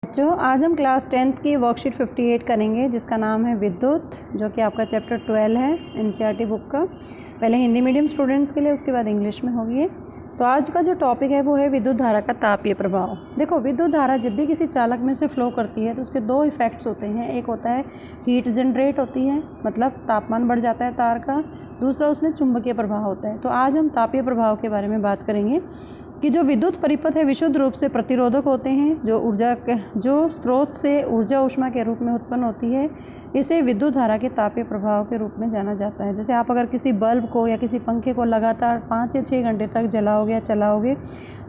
बच्चों आज हम क्लास 10th की वर्कशीट 58 करेंगे जिसका नाम है विद्युत, जो कि आपका चैप्टर 12 है एनसीईआरटी बुक का। पहले हिंदी मीडियम स्टूडेंट्स के लिए, उसके बाद इंग्लिश में होगी। तो आज का जो टॉपिक है वो है विद्युत धारा का तापीय प्रभाव। देखो, विद्युत धारा जब भी किसी चालक में से फ्लो करती है तो उसके दो इफ़ेक्ट्स होते हैं। एक होता है हीट जनरेट होती है, मतलब तापमान बढ़ जाता है तार का। दूसरा उसमें चुंबकीय प्रभाव होता है। तो आज हम तापीय प्रभाव के बारे में बात करेंगे कि जो विद्युत परिपथ है विशुद्ध रूप से प्रतिरोधक होते हैं। जो स्रोत से ऊर्जा ऊष्मा के रूप में उत्पन्न होती है, इसे विद्युत धारा के तापीय प्रभाव के रूप में जाना जाता है। जैसे आप अगर किसी बल्ब को या किसी पंखे को लगातार 5 या 6 घंटे तक जलाओगे या चलाओगे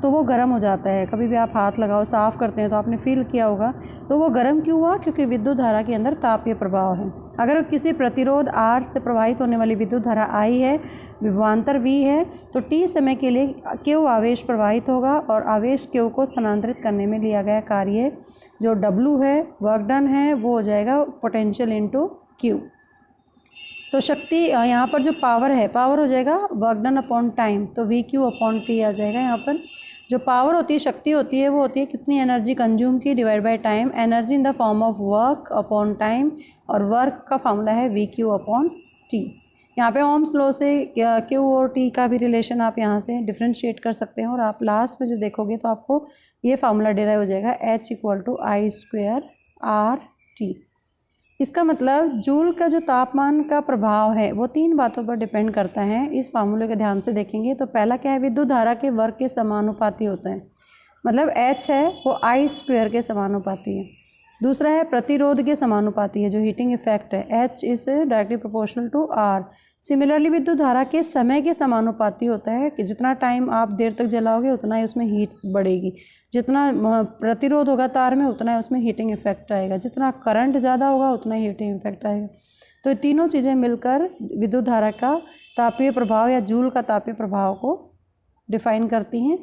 तो वो गर्म हो जाता है। कभी भी आप हाथ लगाओ, साफ़ करते हैं तो आपने फील किया होगा। तो वो गर्म क्यों हुआ? क्योंकि विद्युत धारा के अंदर तापीय प्रभाव है। अगर किसी प्रतिरोध R से प्रवाहित होने वाली विद्युत धारा I है, विभवांतर V है, तो T समय के लिए Q आवेश प्रवाहित होगा और आवेश Q को स्थानांतरित करने में लिया गया कार्य जो W है, वर्क डन है, वो हो जाएगा पोटेंशियल इंटू Q। तो शक्ति यहाँ पर जो पावर है, पावर हो जाएगा वर्क डन अपॉन टाइम, तो VQ अपॉन T आ जाएगा। यहाँ पर जो पावर होती है, शक्ति होती है, वो होती है कितनी एनर्जी कंज्यूम की divide by time. Energy in the form of work upon time, और वर्क का फॉर्मूला है VQ अपॉन T। यहाँ पे ओम्स लॉ से Q और T का भी रिलेशन आप यहाँ से डिफ्रेंशिएट कर सकते हैं, और आप लास्ट में जो देखोगे तो आपको ये फार्मूला डिराइव हो जाएगा H equal to I² RT। इसका मतलब जूल का जो तापमान का प्रभाव है वो 3 बातों पर डिपेंड करता है। इस फार्मूले के ध्यान से देखेंगे तो पहला क्या है, विद्युत धारा के वर्ग के समानुपाती होता है, मतलब H है वो I² के समानुपाती है। दूसरा है प्रतिरोध के समानुपाती है, जो हीटिंग इफेक्ट है, H is directly proportional to R। Similarly विद्युत धारा के समय के समानुपाती होता है कि जितना टाइम आप देर तक जलाओगे उतना ही उसमें हीट बढ़ेगी, जितना प्रतिरोध होगा तार में उतना ही उसमें हीटिंग इफेक्ट आएगा, जितना करंट ज़्यादा होगा उतना ही हीटिंग इफेक्ट आएगा। तो ये तीनों चीज़ें मिलकर विद्युत धारा का तापीय प्रभाव या जूल का तापीय प्रभाव को डिफाइन करती हैं।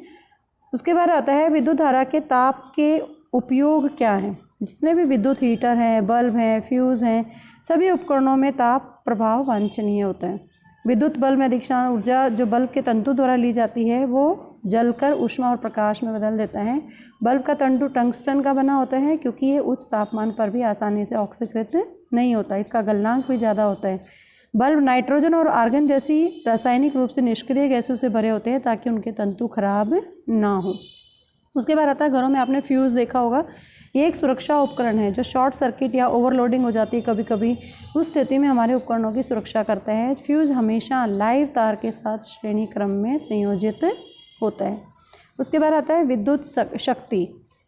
उसके बाद आता है विद्युत धारा के ताप के उपयोग क्या हैं। जितने भी विद्युत हीटर हैं, बल्ब हैं, फ्यूज़ हैं, सभी उपकरणों में ताप प्रभाव वांछनीय होता है। विद्युत बल्ब में अधिकांश ऊर्जा जो बल्ब के तंतु द्वारा ली जाती है वो जलकर ऊष्मा और प्रकाश में बदल देता है। बल्ब का तंतु टंगस्टन का बना होता है क्योंकि ये उच्च तापमान पर भी आसानी से ऑक्सीकृत नहीं होता, इसका गलनांक भी ज़्यादा होता है। बल्ब नाइट्रोजन और आर्गन जैसी रासायनिक रूप से निष्क्रिय गैसों से भरे होते हैं ताकि उनके तंतु खराब ना हो। उसके बाद आता है घरों में आपने फ्यूज़ देखा होगा। ये एक सुरक्षा उपकरण है जो शॉर्ट सर्किट या ओवरलोडिंग हो जाती है कभी कभी, उस स्थिति में हमारे उपकरणों की सुरक्षा करता है। फ्यूज़ हमेशा लाइव तार के साथ श्रेणी क्रम में संयोजित होता है। उसके बाद आता है विद्युत शक्ति।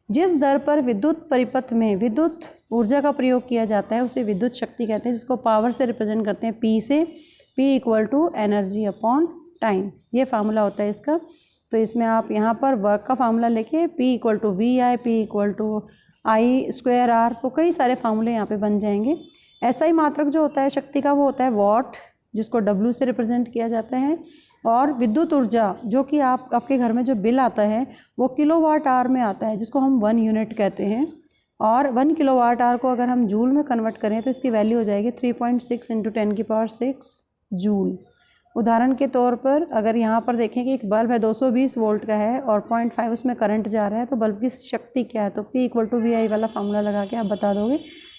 जिस दर पर विद्युत परिपथ में विद्युत ऊर्जा का प्रयोग किया जाता है उसे विद्युत शक्ति कहते हैं, जिसको पावर से रिप्रेजेंट करते हैं P से। P equal to energy upon time, ये फार्मूला होता है इसका। तो इसमें आप यहाँ पर वर्क का फार्मूला लेके P equal to VI, P equal to I² R, तो कई सारे फार्मूले यहाँ पे बन जाएंगे। SI मात्रक जो होता है शक्ति का वो होता है वॉट, जिसको W से रिप्रेजेंट किया जाता है। और विद्युत ऊर्जा जो कि आपके घर में जो बिल आता है वो किलोवाट आवर में आता है, जिसको हम 1 यूनिट कहते हैं। और 1 किलोवाट आवर को अगर हम जूल में कन्वर्ट करें तो इसकी वैल्यू हो जाएगी 3.6 × 10⁶ जूल। उदाहरण के तौर पर अगर यहाँ पर देखें कि एक बल्ब है 220 वोल्ट का है और 0.5 उसमें करंट जा रहा है, तो बल्ब की शक्ति क्या है, तो P इक्वल टू VI वाला फार्मूला लगा के आप बता दोगे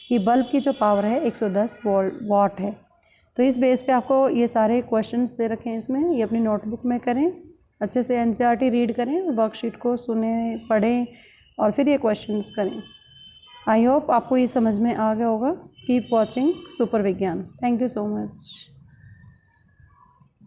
कि बल्ब की जो पावर है 110 वाट है। तो इस बेस पे आपको ये सारे क्वेश्चंस दे रखे हैं इसमें, ये अपनी नोटबुक में करें, अच्छे से एनसीईआरटी रीड करें, वर्कशीट को सुने, पढ़ें और फिर ये क्वेश्चंस करें। आई होप आपको ये समझ में आ गया होगा। कीप वॉचिंग सुपर विज्ञान। Thank you so much.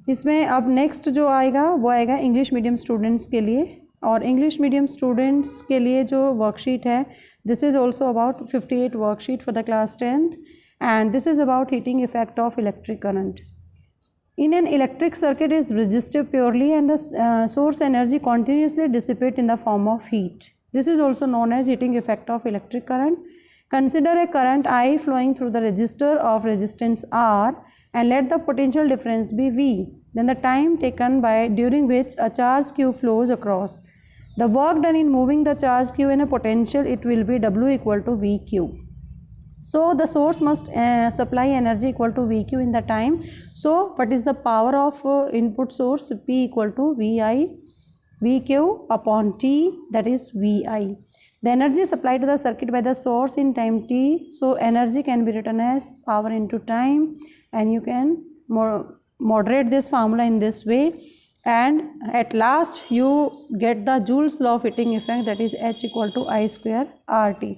इसमें अब नेक्स्ट जो आएगा वो आएगा इंग्लिश मीडियम स्टूडेंट्स के लिए, और इंग्लिश मीडियम स्टूडेंट्स के लिए जो वर्कशीट है this is also about 58 worksheet for the class 10th, and this is about heating effect of electric current. In an electric circuit is resistive purely and the source energy continuously dissipate in the form of heat. This is also known as heating effect of electric current. Consider a current I flowing through the resistor of resistance R and let the potential difference be V. Then the time taken during which a charge Q flows across. The work done in moving the charge Q in a potential, it will be W equal to VQ. So the source must supply energy equal to VQ in the time. So what is the power of input source? P equal to VQ upon T, that is VI. The energy supplied to the circuit by the source in time t, so energy can be written as power into time, and you can moderate this formula in this way, and at last you get the Joule's law of heating effect, that is H equal to I square RT.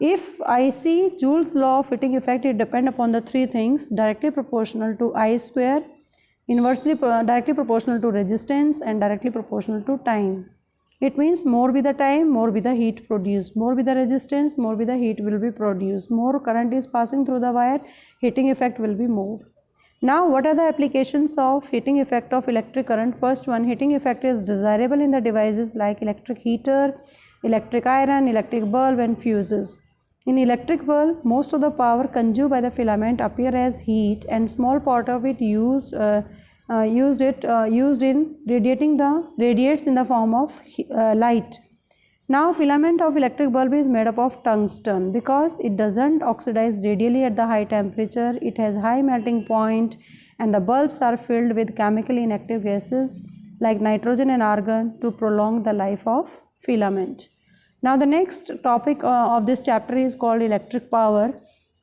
If I see Joule's law of heating effect, it depends upon the three things: directly proportional to I square, inversely directly proportional to resistance, and directly proportional to time. It means more be the time, more be the heat produced, more be the resistance, more be the heat will be produced, more current is passing through the wire, heating effect will be more. Now what are the applications of heating effect of electric current? First one, heating effect is desirable in the devices like electric heater, electric iron, electric bulb and fuses. In electric bulb, most of the power consumed by the filament appear as heat, and small part of it used in radiates in the form of light. Now filament of electric bulb is made up of tungsten. Because it doesn't oxidize radially at the high temperature, it has high melting point, and the bulbs are filled with chemically inactive gases like nitrogen and argon to prolong the life of filament. Now the next topic of this chapter is called electric power.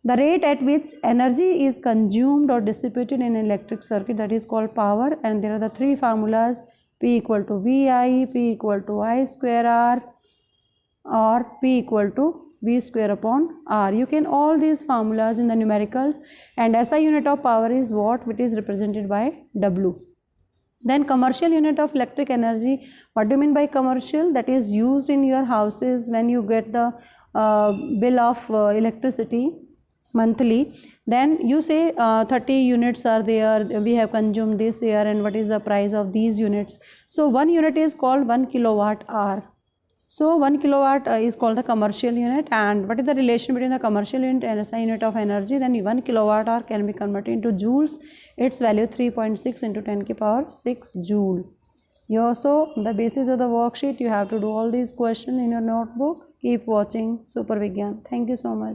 The rate at which energy is consumed or dissipated in an electric circuit, that is called power, and there are the three formulas: P equal to VI, P equal to I square R, or P equal to V square upon R. You can all these formulas in the numericals, and SI unit of power is watt, which is represented by W. Then commercial unit of electric energy. What do you mean by commercial? That is used in your houses when you get the bill of electricity monthly. Then you say 30 units are there, we have consumed this year, and what is the price of these units. So one unit is called 1 kilowatt hour. So 1 kilowatt is called the commercial unit. And what is the relation between the commercial unit and SI unit of energy? Then 1 kilowatt hour can be converted into joules. Its value 3.6 into 10 to the power 6 joule. You also, the basis of the worksheet, you have to do all these questions in your notebook. Keep watching Super Vigyan. Thank you so much.